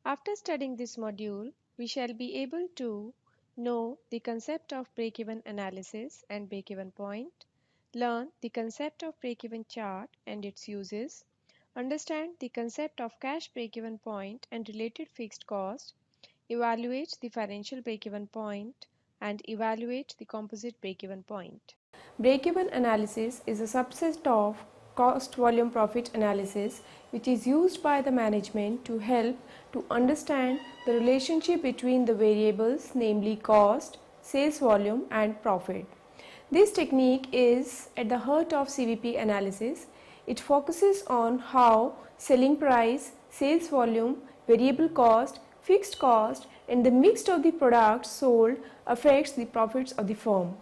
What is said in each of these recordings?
After studying this module, we shall be able to know the concept of break-even analysis and break-even point, learn the concept of break-even chart and its uses, understand the concept of cash break-even point and related fixed cost, evaluate the financial break-even point, and evaluate the composite break-even point. Break-even analysis is a subset of cost volume profit analysis which is used by the management to help to understand the relationship between the variables, namely cost, sales volume and profit. This technique is at the heart of CVP analysis. It focuses on how selling price, sales volume, variable cost, fixed cost and the mix of the products sold affects the profits of the firm.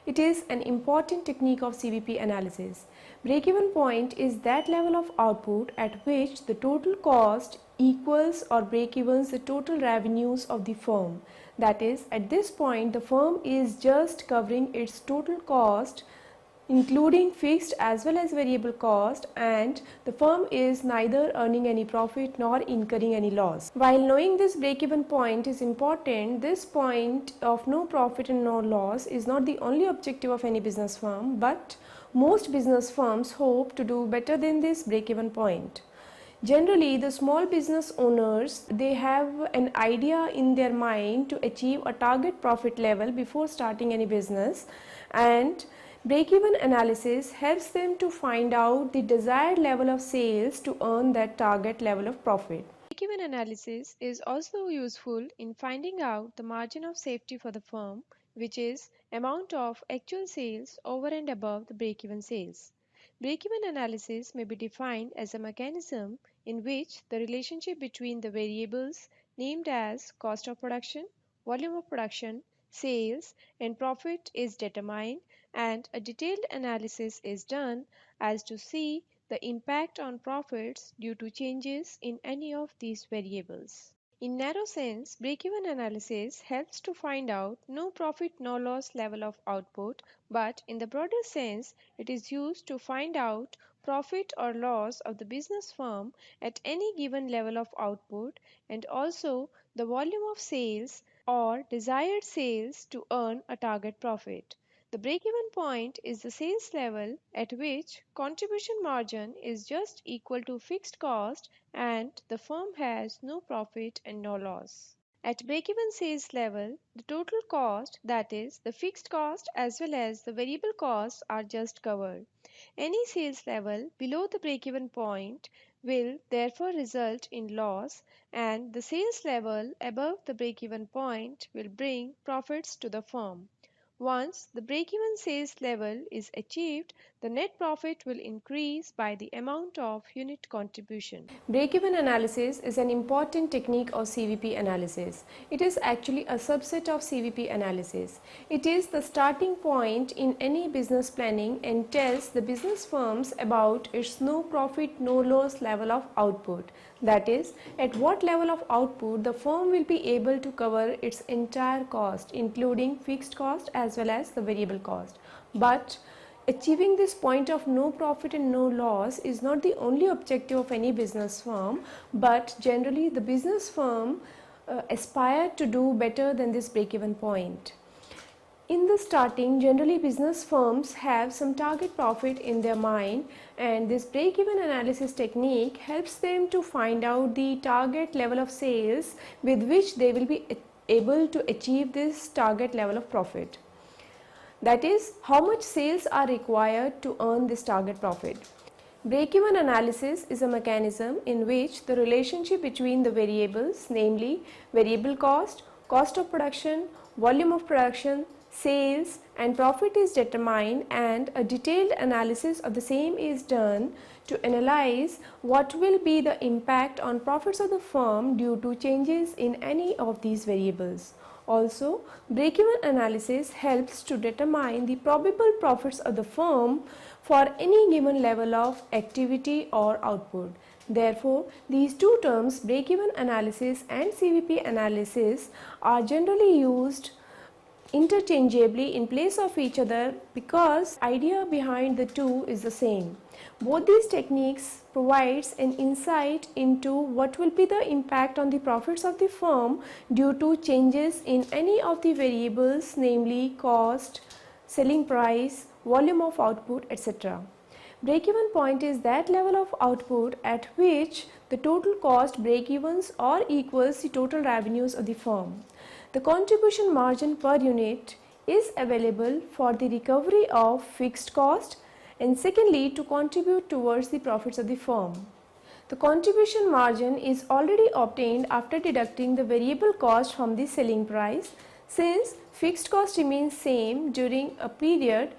It is an important technique of CVP analysis. Break-even point is that level of output at which the total cost equals or break-evens the total revenues of the firm. That is, at this point the firm is just covering its total cost including fixed as well as variable cost, and the firm is neither earning any profit nor incurring any loss. While knowing this break-even point is important, this point of no profit and no loss is not the only objective of any business firm, but most business firms hope to do better than this break-even point. Generally, the small business owners, they have an idea in their mind to achieve a target profit level before starting any business, and break-even analysis helps them to find out the desired level of sales to earn that target level of profit. Break-even analysis is also useful in finding out the margin of safety for the firm, which is amount of actual sales over and above the break-even sales. Break-even analysis may be defined as a mechanism in which the relationship between the variables named as cost of production, volume of production, sales, and profit is determined, and a detailed analysis is done as to see the impact on profits due to changes in any of these variables. In narrow sense, break-even analysis helps to find out no profit no loss level of output, but in the broader sense, it is used to find out profit or loss of the business firm at any given level of output, and also the volume of sales or desired sales to earn a target profit. The break-even point is the sales level at which contribution margin is just equal to fixed cost and the firm has no profit and no loss. At break-even sales level, the total cost, that is, the fixed cost as well as the variable costs, are just covered. Any sales level below the break-even point will therefore result in loss, and the sales level above the break-even point will bring profits to the firm. Once the break-even sales level is achieved, the net profit will increase by the amount of unit contribution. Break-even analysis is an important technique of CVP analysis. It is actually a subset of CVP analysis. It is the starting point in any business planning and tells the business firms about its no profit no loss level of output. That is, at what level of output the firm will be able to cover its entire cost including fixed cost as well as the variable cost. But achieving this point of no profit and no loss is not the only objective of any business firm, but generally the business firm aspire to do better than this break-even point. In the starting, generally business firms have some target profit in their mind, and this break-even analysis technique helps them to find out the target level of sales with which they will be able to achieve this target level of profit. That is, how much sales are required to earn this target profit. Break-even analysis is a mechanism in which the relationship between the variables, namely variable cost, cost of production, volume of production, sales and profit is determined, and a detailed analysis of the same is done to analyze what will be the impact on profits of the firm due to changes in any of these variables. Also, break-even analysis helps to determine the probable profits of the firm for any given level of activity or output. Therefore, these two terms, break-even analysis and CVP analysis, are generally used interchangeably in place of each other because the idea behind the two is the same. Both these techniques provides an insight into what will be the impact on the profits of the firm due to changes in any of the variables, namely cost, selling price, volume of output, etc. Break-even point is that level of output at which the total cost break-evens or equals the total revenues of the firm. The contribution margin per unit is available for the recovery of fixed cost and secondly to contribute towards the profits of the firm. The contribution margin is already obtained after deducting the variable cost from the selling price. Since fixed cost remains same during a period,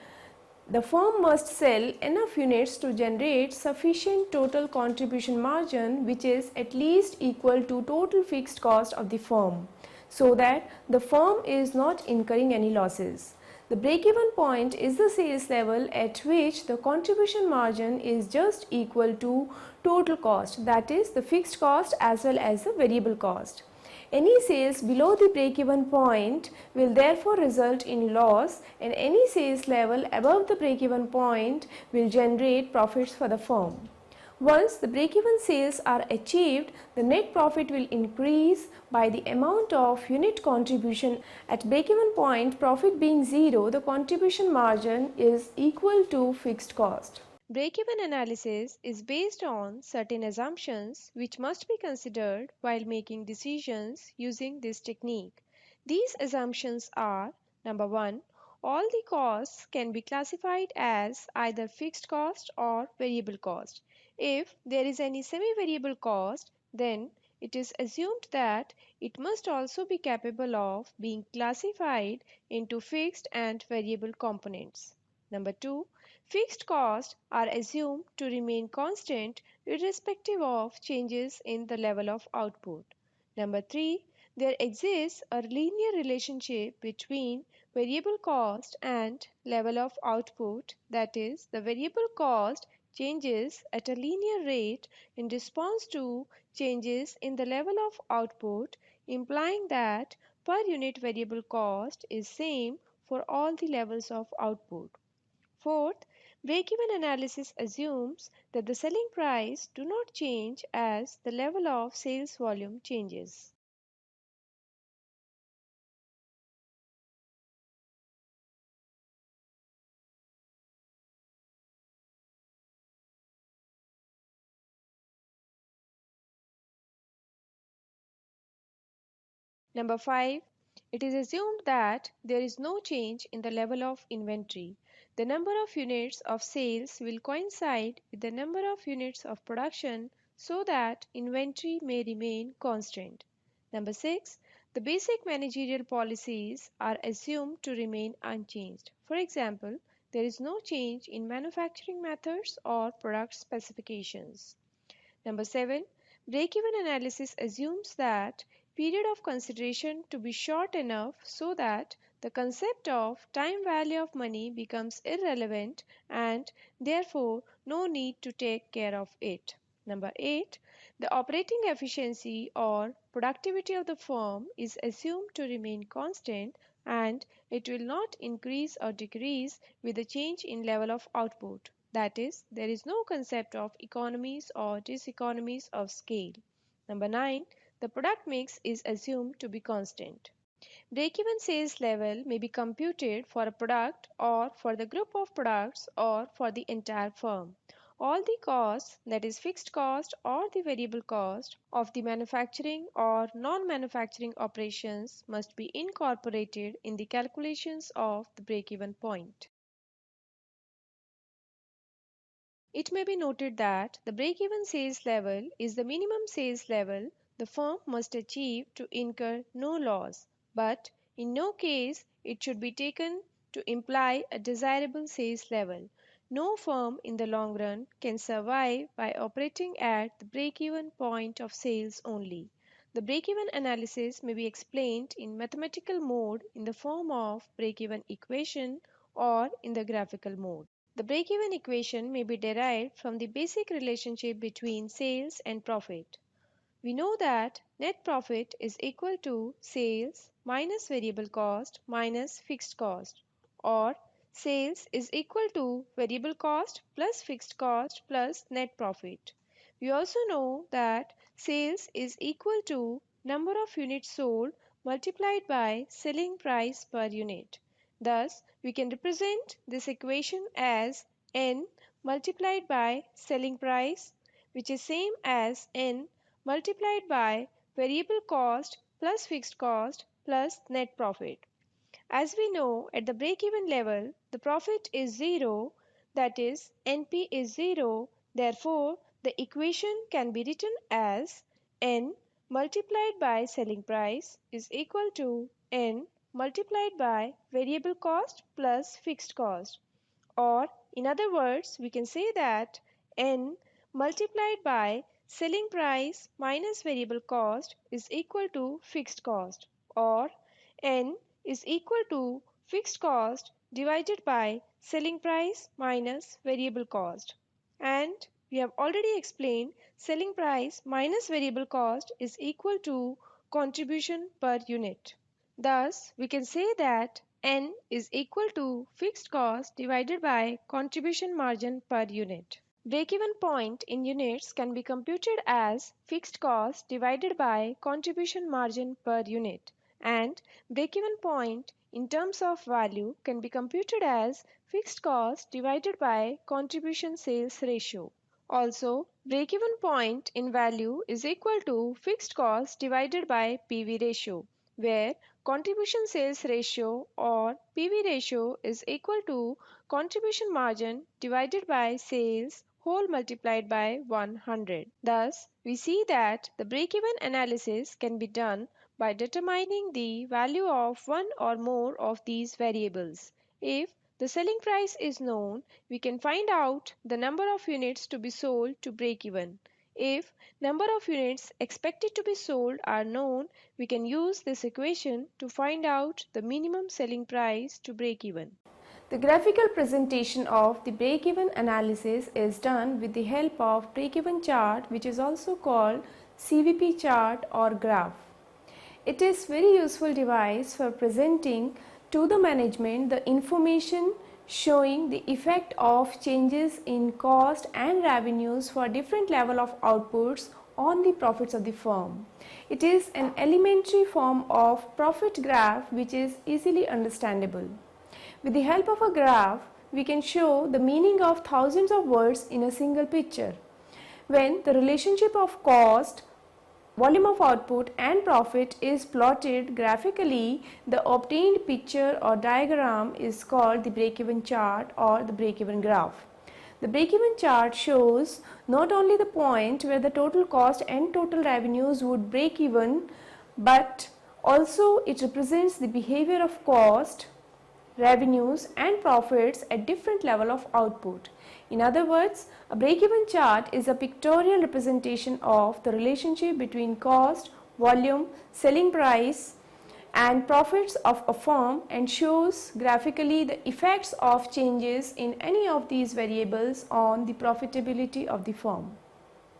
the firm must sell enough units to generate sufficient total contribution margin which is at least equal to total fixed cost of the firm so that the firm is not incurring any losses. The break-even point is the sales level at which the contribution margin is just equal to total cost, that is the fixed cost as well as the variable cost. Any sales below the break-even point will therefore result in loss and any sales level above the break-even point will generate profits for the firm. Once the break-even sales are achieved, the net profit will increase by the amount of unit contribution. At break-even point, profit being zero, the contribution margin is equal to fixed cost. Break-even analysis is based on certain assumptions which must be considered while making decisions using this technique. These assumptions are: number 1, all the costs can be classified as either fixed cost or variable cost. If there is any semi-variable cost, then it is assumed that it must also be capable of being classified into fixed and variable components. Number 2, fixed costs are assumed to remain constant irrespective of changes in the level of output. Number 3, there exists a linear relationship between variable cost and level of output, that is, the variable cost changes at a linear rate in response to changes in the level of output, implying that per unit variable cost is same for all the levels of output. Fourth, break-even analysis assumes that the selling price do not change as the level of sales volume changes. Number 5, it is assumed that there is no change in the level of inventory. The number of units of sales will coincide with the number of units of production so that inventory may remain constant. Number 6, the basic managerial policies are assumed to remain unchanged. For example, there is no change in manufacturing methods or product specifications. Number 7, break-even analysis assumes that period of consideration to be short enough so that the concept of time value of money becomes irrelevant and therefore no need to take care of it. Number 8, the operating efficiency or productivity of the firm is assumed to remain constant and it will not increase or decrease with the change in level of output. That is, there is no concept of economies or diseconomies of scale. Number 9, the product mix is assumed to be constant. Break-even sales level may be computed for a product or for the group of products or for the entire firm. All the costs, that is fixed cost or the variable cost of the manufacturing or non-manufacturing operations must be incorporated in the calculations of the break-even point. It may be noted that the break-even sales level is the minimum sales level the firm must achieve to incur no loss, but in no case it should be taken to imply a desirable sales level. No firm in the long run can survive by operating at the break-even point of sales only. The break-even analysis may be explained in mathematical mode in the form of break-even equation or in the graphical mode. The break-even equation may be derived from the basic relationship between sales and profit. We know that net profit is equal to sales minus variable cost minus fixed cost, or sales is equal to variable cost plus fixed cost plus net profit. We also know that sales is equal to number of units sold multiplied by selling price per unit. Thus, we can represent this equation as N multiplied by selling price, which is same as N multiplied by variable cost plus fixed cost plus net profit. As we know, at the break-even level, the profit is 0, that is, NP is 0. Therefore, the equation can be written as N multiplied by selling price is equal to N multiplied by variable cost plus fixed cost. Or, in other words, we can say that N multiplied by selling price minus variable cost is equal to fixed cost, or N is equal to fixed cost divided by selling price minus variable cost. And we have already explained selling price minus variable cost is equal to contribution per unit. Thus, we can say that N is equal to fixed cost divided by contribution margin per unit. Break-even point in units can be computed as fixed cost divided by contribution margin per unit, and break-even point in terms of value can be computed as fixed cost divided by contribution sales ratio. Also, break-even point in value is equal to fixed cost divided by PV ratio, where contribution sales ratio or PV ratio is equal to contribution margin divided by sales whole multiplied by 100. Thus, we see that the break-even analysis can be done by determining the value of one or more of these variables. If the selling price is known, we can find out the number of units to be sold to break even. If number of units expected to be sold are known, we can use this equation to find out the minimum selling price to break even. The graphical presentation of the break-even analysis is done with the help of break-even chart, which is also called CVP chart or graph. It is very useful device for presenting to the management the information showing the effect of changes in cost and revenues for different level of outputs on the profits of the firm. It is an elementary form of profit graph which is easily understandable. With the help of a graph, we can show the meaning of thousands of words in a single picture. When the relationship of cost, volume of output and profit is plotted graphically, the obtained picture or diagram is called the break-even chart or the break-even graph. The break-even chart shows not only the point where the total cost and total revenues would break even, but also it represents the behavior of cost, revenues and profits at different level of output. In other words, a break-even chart is a pictorial representation of the relationship between cost, volume, selling price and profits of a firm and shows graphically the effects of changes in any of these variables on the profitability of the firm.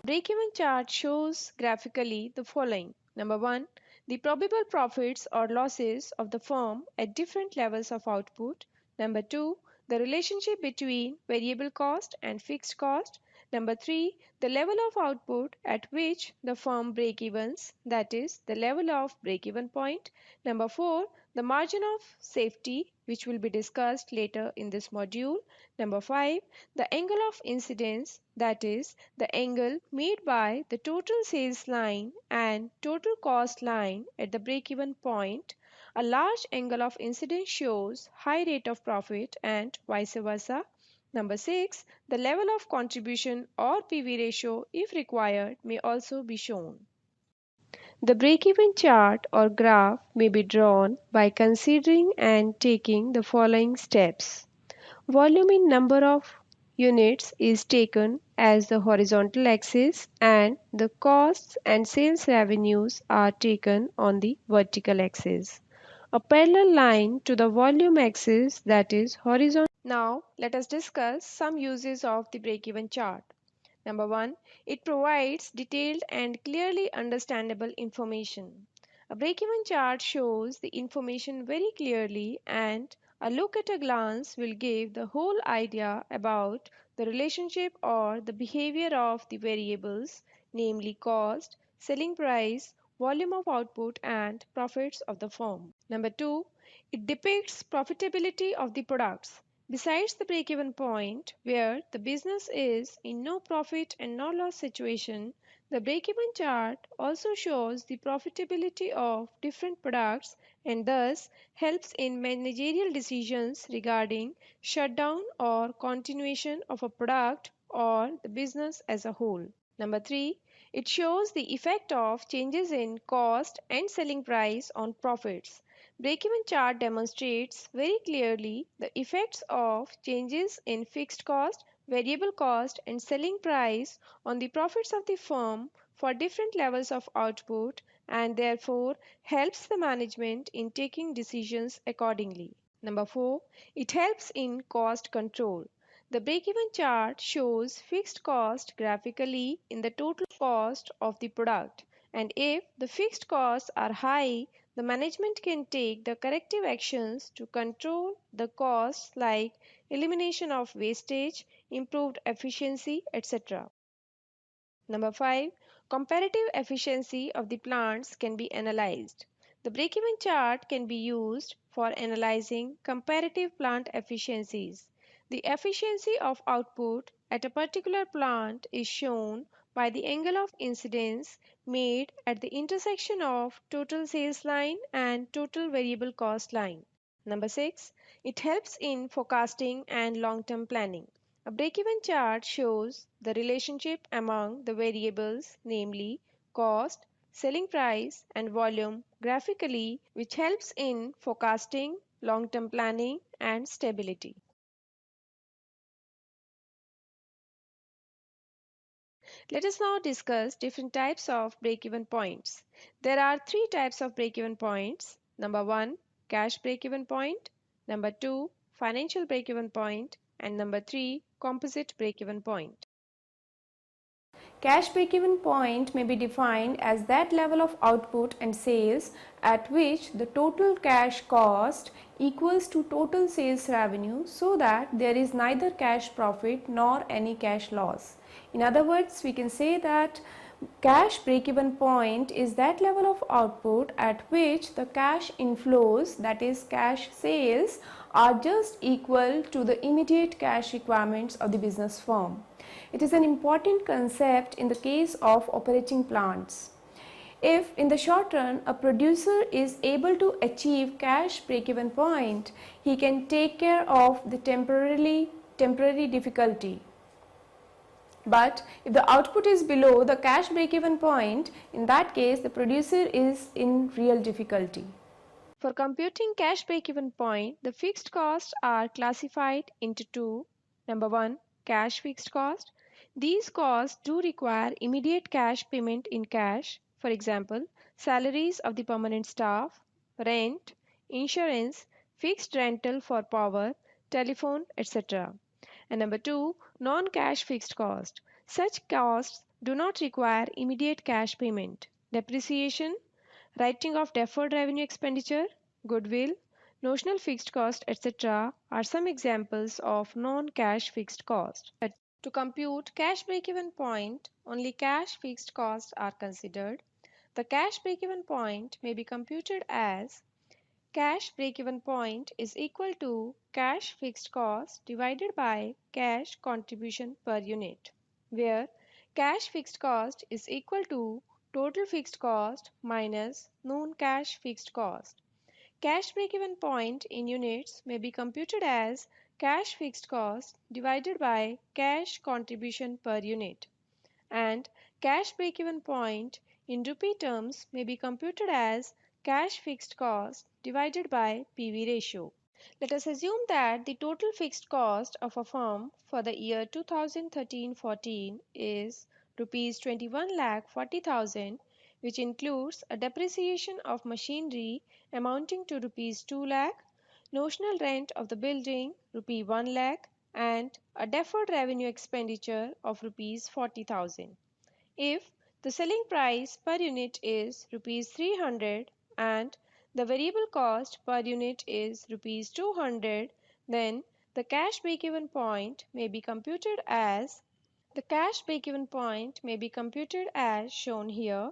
Break-even chart shows graphically the following. Number 1. The probable profits or losses of the firm at different levels of output. Number 2. The relationship between variable cost and fixed cost. Number 3. The level of output at which the firm break-evens, that is, the level of break-even point. Number 4. The margin of safety, which will be discussed later in this module. Number 5. The angle of incidence, that is, the angle made by the total sales line and total cost line at the break-even point. A large angle of incidence shows high rate of profit and vice versa. Number 6. The level of contribution or PV ratio, if required, may also be shown. The break-even chart or graph may be drawn by considering and taking the following steps. Volume in number of units is taken as the horizontal axis and the costs and sales revenues are taken on the vertical axis. A parallel line to the volume axis, that is horizontal. Now let us discuss some uses of the break-even chart. Number 1, it provides detailed and clearly understandable information. A break-even chart shows the information very clearly, and a look at a glance will give the whole idea about the relationship or the behavior of the variables, namely cost, selling price, volume of output, and profits of the firm. Number 2, it depicts profitability of the products. Besides the break-even point, where the business is in no profit and no loss situation, the break-even chart also shows the profitability of different products and thus helps in managerial decisions regarding shutdown or continuation of a product or the business as a whole. Number 3, it shows the effect of changes in cost and selling price on profits. Break-even chart demonstrates very clearly the effects of changes in fixed cost, variable cost, and selling price on the profits of the firm for different levels of output and therefore helps the management in taking decisions accordingly. Number 4, it helps in cost control. The break-even chart shows fixed cost graphically in the total cost of the product, and if the fixed costs are high, the management can take the corrective actions to control the costs like elimination of wastage, improved efficiency, etc. Number 5, comparative efficiency of the plants can be analyzed. The break-even chart can be used for analyzing comparative plant efficiencies. The efficiency of output at a particular plant is shown by the angle of incidence made at the intersection of total sales line and total variable cost line. Number 6, it helps in forecasting and long-term planning. A break-even chart shows the relationship among the variables, namely cost, selling price, and volume graphically, which helps in forecasting, long-term planning, and stability. Let us now discuss different types of break-even points. There are three types of break-even points. Number 1, cash break-even point. Number 2, financial break-even point. And number 3, composite break-even point. Cash break-even point may be defined as that level of output and sales at which the total cash cost equals to total sales revenue so that there is neither cash profit nor any cash loss. In other words, we can say that cash break-even point is that level of output at which the cash inflows, that is cash sales, are just equal to the immediate cash requirements of the business firm. It is an important concept in the case of operating plants. If in the short run a producer is able to achieve cash break-even point, he can take care of the temporary difficulty. But if the output is below the cash break-even point, in that case the producer is in real difficulty. For computing cash break-even point, the fixed costs are classified into two. Number 1, cash fixed cost. These costs do require immediate cash payment in cash. For example, salaries of the permanent staff, rent, insurance, fixed rental for power, telephone, etc. And number 2, non-cash fixed cost. Such costs do not require immediate cash payment. Depreciation, writing off deferred revenue expenditure, goodwill, notional fixed cost, etc. are some examples of non-cash fixed cost. To compute cash break-even point, only cash fixed costs are considered. The cash break-even point may be computed as cash break-even point is equal to cash fixed cost divided by cash contribution per unit, where cash fixed cost is equal to total fixed cost minus non-cash fixed cost. Cash break-even point in units may be computed as cash fixed cost divided by cash contribution per unit, and cash break-even point in rupee terms may be computed as cash fixed cost divided by PV ratio. Let us assume that the total fixed cost of a firm for the year 2013-14 is rupees 21,40,000, which includes a depreciation of machinery amounting to rupees 2 lakh, notional rent of the building rupee 1 lakh, and a deferred revenue expenditure of rupees 40,000. If the selling price per unit is rupees 300 and the variable cost per unit is rupees 200, then the cash break-even point may be computed as shown here.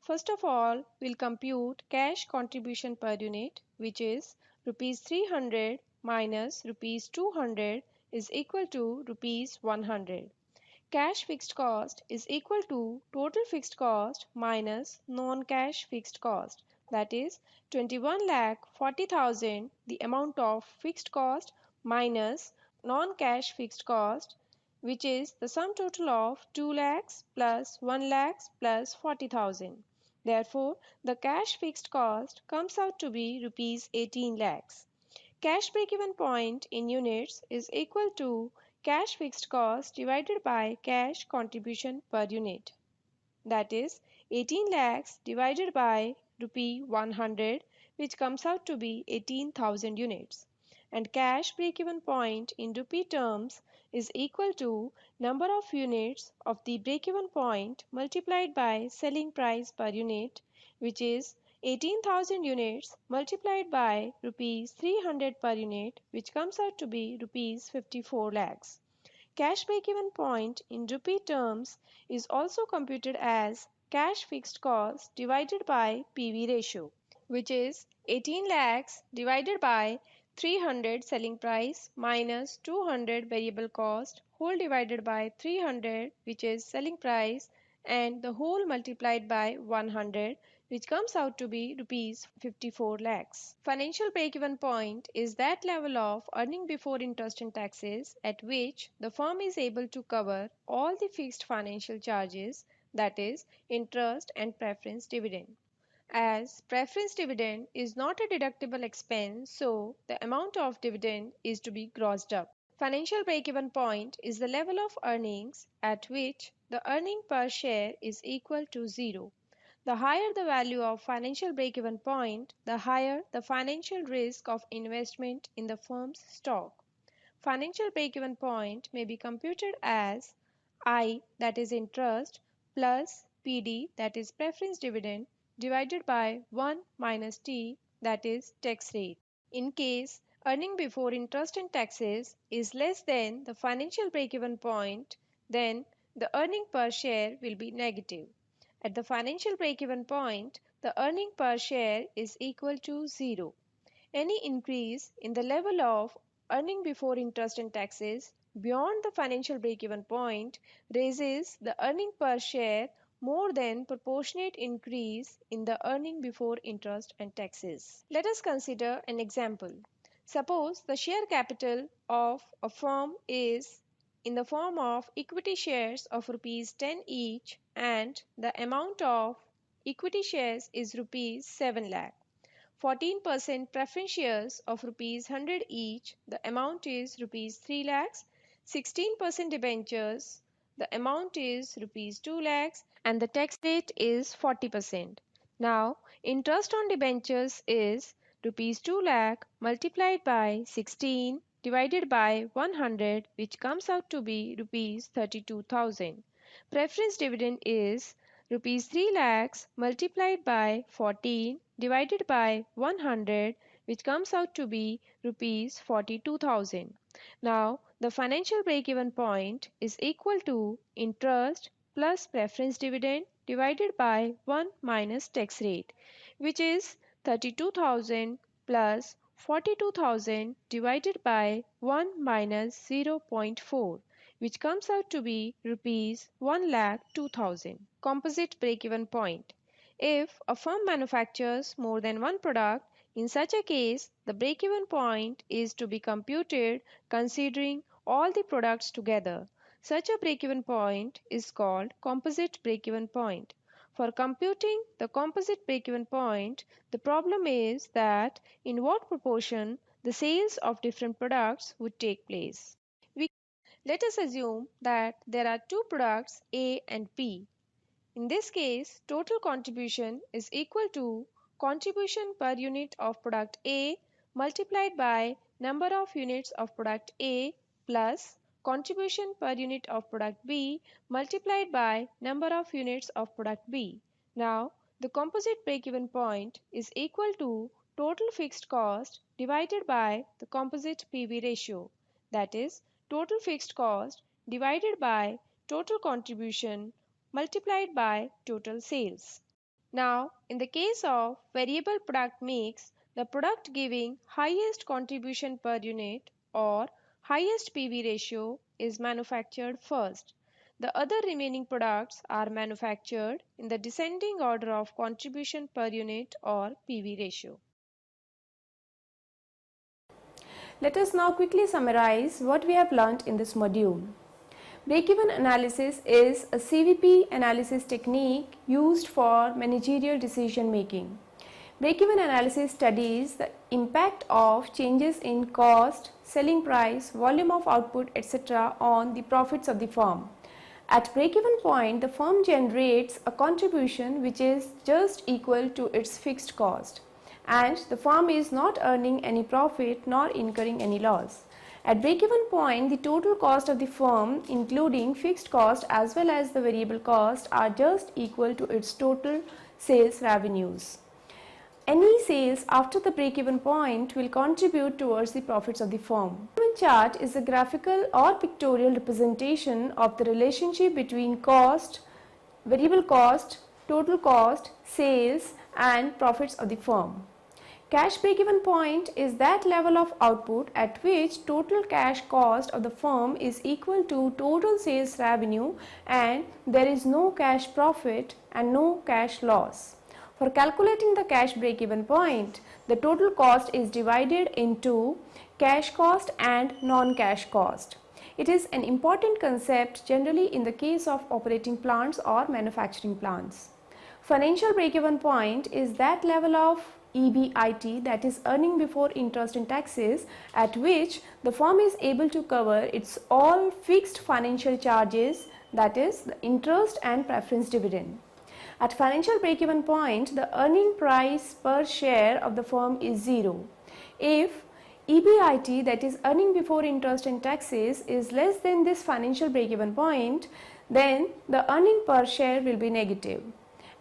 First of all, we'll compute cash contribution per unit, which is rupees 300 minus rupees 200 is equal to rupees 100. Cash fixed cost is equal to total fixed cost minus non-cash fixed cost, that is 21 lakh 40,000, the amount of fixed cost minus non-cash fixed cost, which is the sum total of 2 lakhs plus 1 lakhs plus 40,000. Therefore, the cash fixed cost comes out to be rupees 18 lakhs. Cash break-even point in units is equal to cash fixed cost divided by cash contribution per unit. That is 18 lakhs divided by rupee 100, which comes out to be 18,000 units. And cash break-even point in rupee terms is equal to number of units of the break-even point multiplied by selling price per unit, which is 18,000 units multiplied by rupees 300 per unit, which comes out to be rupees 54 lakhs. Cash break-even point in rupee terms is also computed as cash fixed cost divided by PV ratio, which is 18 lakhs divided by 300 selling price minus 200 variable cost whole divided by 300, which is selling price, and the whole multiplied by 100, which comes out to be rupees 54 lakhs. Financial break-even point is that level of earning before interest and taxes at which the firm is able to cover all the fixed financial charges, that is interest and preference dividend. As preference dividend is not a deductible expense, so the amount of dividend is to be grossed up. Financial break-even point is the level of earnings at which the earning per share is equal to zero. The higher the value of financial break-even point, the higher the financial risk of investment in the firm's stock. Financial break-even point may be computed as I, that is interest, plus PD, that is preference dividend, divided by 1 minus T, that is tax rate. In case earning before interest and taxes is less than the financial break-even point, then the earning per share will be negative. At the financial break-even point, the earning per share is equal to 0. Any increase in the level of earning before interest and taxes beyond the financial break-even point raises the earning per share more than proportionate increase in the earning before interest and taxes. Let us consider an example. Suppose the share capital of a firm is in the form of equity shares of rupees 10 each and the amount of equity shares is rupees 7 lakh. 14% preference shares of rupees 100 each, the amount is rupees 3 lakhs. 16% debentures, the amount is rupees 2 lakhs, and the tax rate is 40%. Now, interest on debentures is rupees 2 lakh multiplied by 16 divided by 100, which comes out to be rupees 32,000. Preference dividend is rupees 3 lakhs multiplied by 14 divided by 100, which comes out to be rupees 42,000. Now, the financial break-even point is equal to interest plus preference dividend divided by 1 minus tax rate, which is 32,000 plus 42,000 divided by 1 minus 0.4, which comes out to be rupees 1 lakh 2,000. Composite break-even point. If a firm manufactures more than one product, in such a case, the break-even point is to be computed considering all the products together. Such a break-even point is called composite break-even point. For computing the composite break-even point, the problem is that in what proportion the sales of different products would take place. Let us assume that there are two products A and B. In this case, total contribution is equal to contribution per unit of product A multiplied by number of units of product A plus contribution per unit of product B multiplied by number of units of product B. Now, the composite break-even point is equal to total fixed cost divided by the composite PV ratio, that is, total fixed cost divided by total contribution multiplied by total sales. Now, in the case of variable product mix, the product giving highest contribution per unit or highest PV ratio is manufactured first. The other remaining products are manufactured in the descending order of contribution per unit or PV ratio. Let us now quickly summarize what we have learnt in this module. Break-even analysis is a CVP analysis technique used for managerial decision making. Break-even analysis studies the impact of changes in cost, selling price, volume of output, etc. on the profits of the firm. At break-even point, the firm generates a contribution which is just equal to its fixed cost, and the firm is not earning any profit nor incurring any loss. At break-even point, the total cost of the firm, including fixed cost as well as the variable cost, are just equal to its total sales revenues. Any sales after the break-even point will contribute towards the profits of the firm. The chart is a graphical or pictorial representation of the relationship between cost, variable cost, total cost, sales, and profits of the firm. Cash break-even point is that level of output at which total cash cost of the firm is equal to total sales revenue and there is no cash profit and no cash loss. For calculating the cash break-even point, the total cost is divided into cash cost and non-cash cost. It is an important concept generally in the case of operating plants or manufacturing plants. Financial break-even point is that level of EBIT, that is earning before interest and taxes, at which the firm is able to cover its all fixed financial charges, that is the interest and preference dividend. At financial break-even point, the earning price per share of the firm is 0. If EBIT, that is earning before interest and taxes, is less than this financial break-even point, then the earning per share will be negative.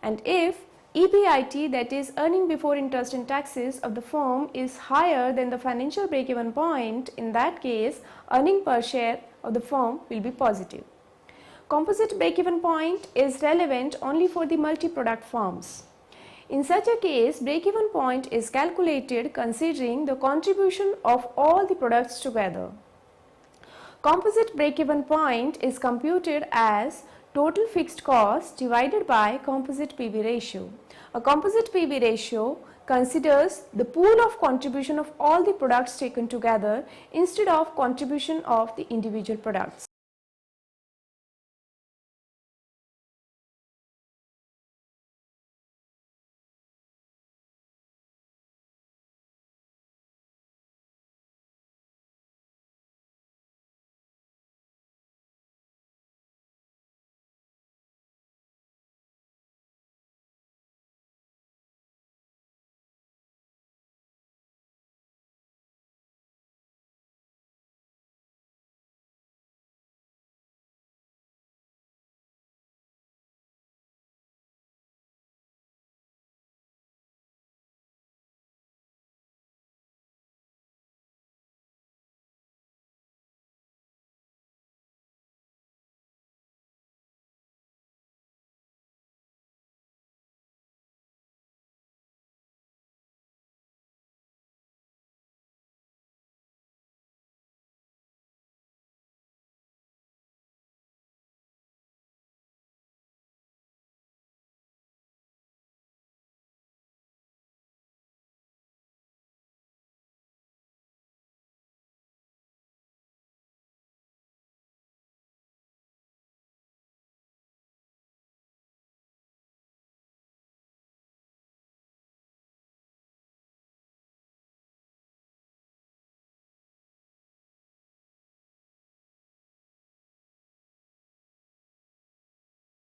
And if EBIT, that is earning before interest and taxes of the firm, is higher than the financial break-even point, in that case earning per share of the firm will be positive. Composite break-even point is relevant only for the multi-product firms. In such a case, break-even point is calculated considering the contribution of all the products together. Composite break-even point is computed as total fixed cost divided by composite PV ratio. A composite PV ratio considers the pool of contribution of all the products taken together instead of contribution of the individual products.